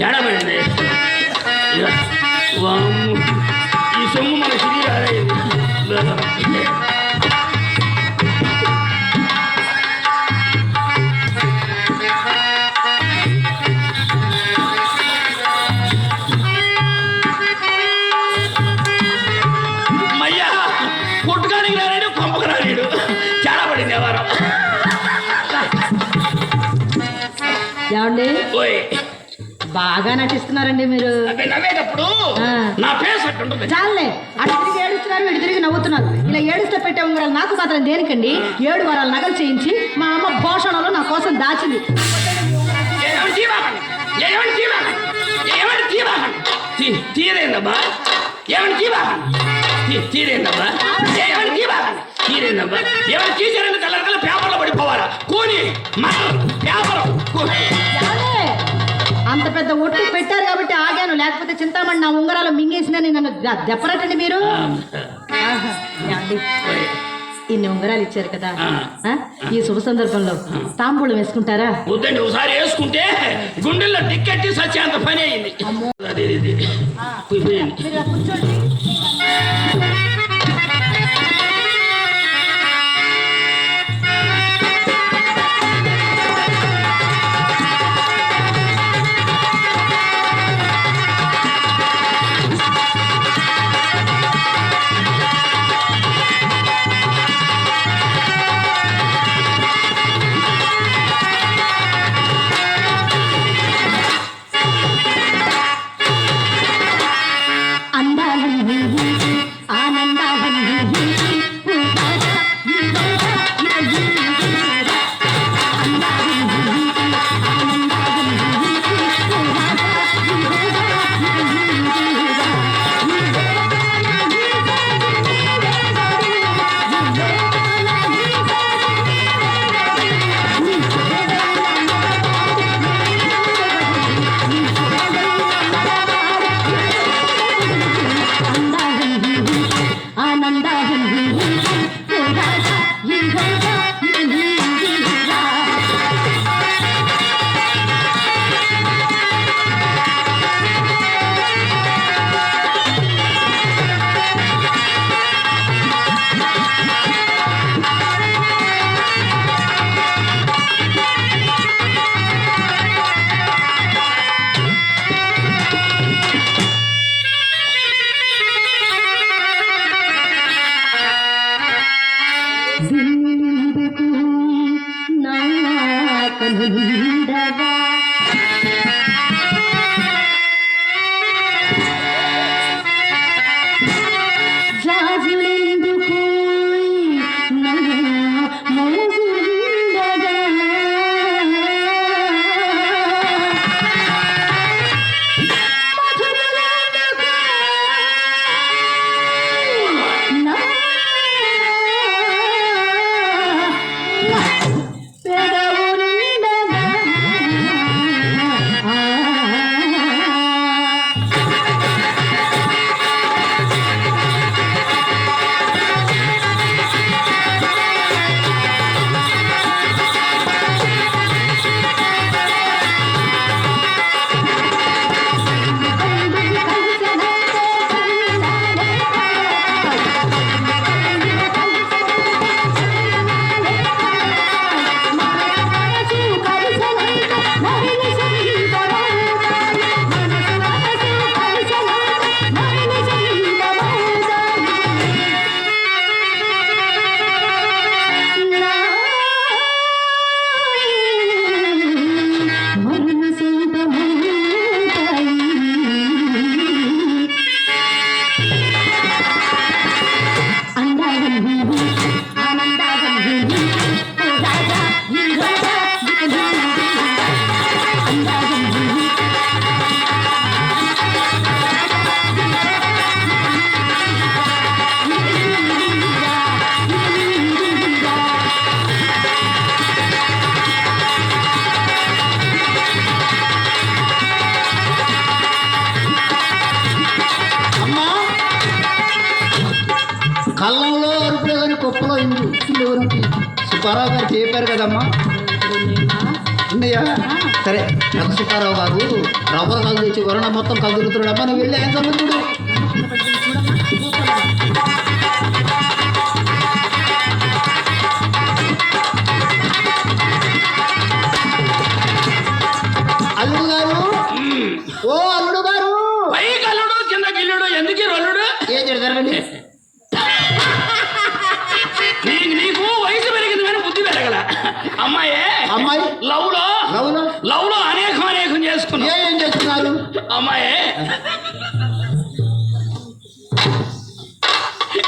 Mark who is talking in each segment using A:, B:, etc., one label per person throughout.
A: తేడాపడింది. ఈ సొమ్ము మన సిరి రాలేదు. మయ్యా పుట్టుకానికి రాలేడు, కొంపకు రాలేడు. తేడాపడింది ఎవరు.
B: ఏమండి
A: ఓయ్
B: బాగా నటిస్తున్నారండి మీరు.
A: నవ్వేటప్పుడు నా ఫేస్ అట్టుంటుంది.
B: చాలే అటు తిరిగి ఏడుస్తున్నారు, ఇటు తిరిగి నవ్వుతున్నారు. ఇలా ఏడుస్తూ పెట్టే ఉంగరాలు నాకు మాత్రం దేనికండి? 7 వారాలు నగలు చేయించి మా అమ్మ భోషణలో నా కోసం దాచింది.
A: తీరేందమ్మా ఏమని తీరేందమ్మా తీరేందమ్మా ఏమని తీసేరేందు కలర్ పేపర్లో పడిపోవాలా? కూని పేపర్
B: అంత పెద్ద ఒట్టు పెట్టారు కాబట్టి ఆగాను, లేకపోతే చింతామణి నా ఉంగరాలు మింగేసిందని నన్ను దెప్పరటండి మీరు. ఇన్ని ఉంగరాలు ఇచ్చారు కదా, ఈ శుభ సందర్భంలో తాంబూలం వేసుకుంటారా?
A: వద్దండి, ఒకసారి వేసుకుంటే గుండెల్లో టిక్కెట్టి సచ్చేంత పని అయింది.
B: కూర్చోండి.
C: కళ్ళంలో అరుపులే కానీ కుప్పలో ఇంటి సుబ్బారావు గారు చెప్పారు కదమ్మా అన్నయ్య సరే నరసింహారావు గారు రవ్వల కళ్ళు తెచ్చి వరణ మొత్తం కదులుతున్నాడు అమ్మ నువ్వు వెళ్ళి ఆయన సంబంధుడు అల్లుడు గారు ఓ అల్లుడు గారు
A: పైకి అల్లుడు కింద గిల్లుడు ఎందుకు రొల్లుడు
C: ఏం జరగండి
A: నీకు వయసు పెరిగింది కానీ బుద్ధి పెరగల అమ్మాయే
C: అమ్మాయి
A: లవ్ లో
C: లవ్లో
A: లవ్ లో అనేకం చేసుకున్నా
C: ఏం చేస్తున్నారు
A: అమ్మాయే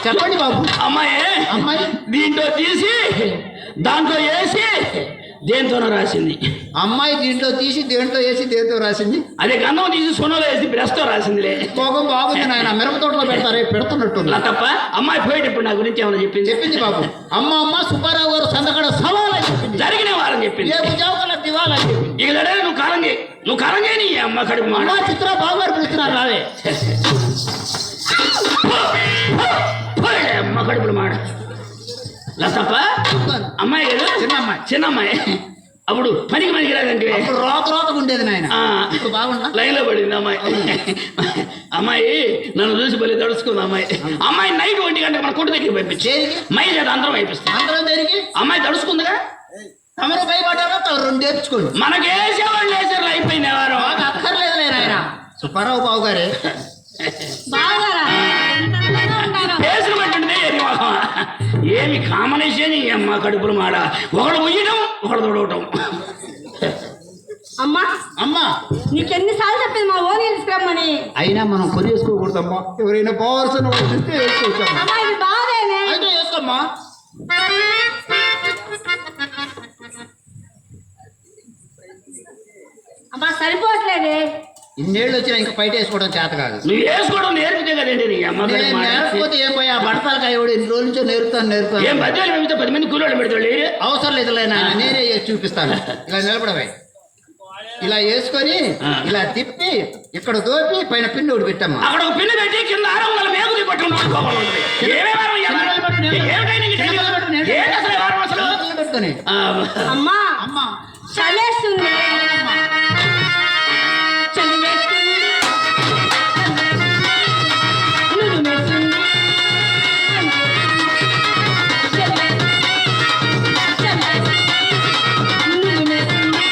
C: చెప్పండి బాబు
A: అమ్మాయే
C: అమ్మాయి
A: దీంట్లో తీసి దాంట్లో వేసి దేంతోనో రాసింది
C: అమ్మాయి దీంట్లో తీసి దేంట్లో వేసి దేంతో రాసింది
A: అదే గంధం తీసి సొనలో వేసి బ్రష్ తో రాసిందిలే
C: కోపం బాగుంది నాయన మిరప తోటలో పెడతారే పెడుతున్నట్టు
A: అలా తప్ప అమ్మాయి పోయేటప్పుడు నా గురించి ఏమైనా చెప్పింది
C: చెప్పింది బాబు అమ్మ సుబ్బారావు గారు సందకడ సవాలని చెప్పింది
A: జరిగిన వారం చెప్పింది
C: రేపు జావుకల దివాలని చెప్పింది
A: ఇక లడే నువ్వు కారం చేయి నీ అమ్మ కడుపు మాట
C: అమ్మ చిత్ర బాబు గారు పిలుస్తున్నారు రావే
A: అమ్మ కడుపులు మాట లతప్ప అమ్మాయి కదా చిన్న అమ్మాయి అప్పుడు పనికి రాదంటే
C: అప్పుడు రోతగా ఉండేది నాయన ఇప్పుడు బాగుందా
A: లైన్ లో పడింది అమ్మాయి అమ్మాయి నన్ను చూసి బలి తడుచుకుంది అమ్మాయి నైట్ 1 గంటకి మన కొట్టు దగ్గర పంపించి మై చేత అందరం అయిపిస్తాం
C: అందరం దేనికి
A: అమ్మాయి తడుచుకుందిగా
C: తమరు భయపడ్డారో రెండు నేర్చుకోండి
A: మనకేసేవాళ్ళు వేసారు అయిపోయింది ఎవరు
C: అక్కర్లేదులే నాయన సుబ్బారావు బాబు గారే
B: బాగారా ఎంత అందంగా ఉంటారో.
A: వేసిన పట్టుండే ఏమి కామనేసేని అమ్మ కడుపులు మాడ ఒకడు ఉయ్యడం ఒకడు తొడవటం
B: అమ్మా
C: అమ్మా
B: నీకెన్నిసార్లు చెప్పింది మా ఓని తీసుకురమ్మని.
C: అయినా మనం కొనేసుకోకూడదమ్మా ఎవరైనా పోవాల్సిన వాళ్ళు చూస్తే వేసుకోవచ్చమ్మా
B: అమ్మా ఇది బాధేనే.
C: అయితే వేసుకోమ్మా
B: అమ్మా సరిపోవట్లేదే.
C: ఇన్నేళ్ళు వచ్చినా ఇంకా బయట వేసుకోవడం చేత కాదు
A: నువ్వు వేసుకోవడం నేర్పితే కదండి నీ అమ్మ కడుపు మాడ.
C: నేర్చుకోతే ఏం పోయి ఆ బడతాలకి అయ్యాడు ఎన్ని రోజుల నుంచో నేర్పుతాను
A: ఏం పద్యాలు పెడితే 10 మంది కూలోళ్ళు పెడతాడు
C: అవసరం లేదు నాయన నేనే చేసి చూపిస్తాను ఇలా నిలబడవే ఇలా వేసుకొని ఇలా తిప్పి ఇక్కడ దోపి పైన పిన్ను ఒకటి పెట్టమ్మా
A: అక్కడ ఒక పిన్ను పెట్టి కింద ఆరంభాల మేకుది పట్టుకుని
C: పెట్టుకొని
B: అమ్మా
C: అమ్మా
B: చలేస్తుంది. చలివేస్తుంది. నులిమేస్తుంది. నులిమేస్తుంది.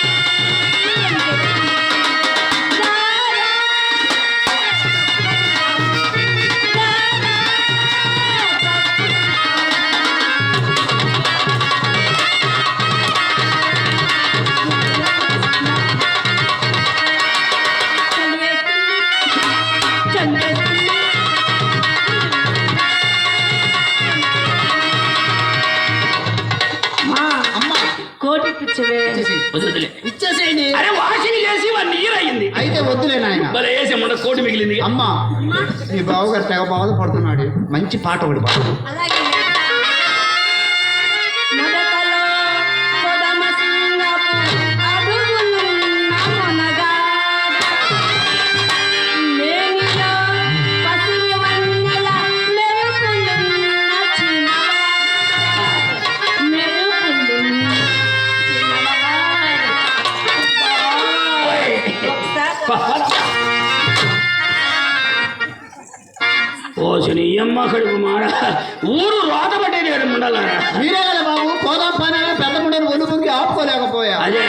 B: కోటి పిచ్చవే.
C: ఇచ్చేసేయండి
A: అరే వాషింగ్ చేసి 1 ఇయర్ అయ్యింది
C: అయితే వద్దులే నాయన
A: భలే వేసామంట కోటి మిగిలింది
C: అమ్మా మీ బావగారు తెగ బాధపడుతున్నాడు మంచి పాట ఒకటి పాడు
B: అలాగే మొదటలో కొదమ సింగపు అడుగులున్న మొనగాడ మేనిలో పసిరి వన్నెల మెరుపులున్న చిన్నవాడ మెరుపులున్న చిన్నవాడ ఒకసారి
A: ఓసని అమ్మ కడుపు మాడ ఊరు రోత పట్టేది ఉండాలరా
C: మీరే కదా బాబు కోదాం పని పెద్ద ముండని ఒళ్ళు పొంగి ఆపుకోలేకపోయా
A: అదే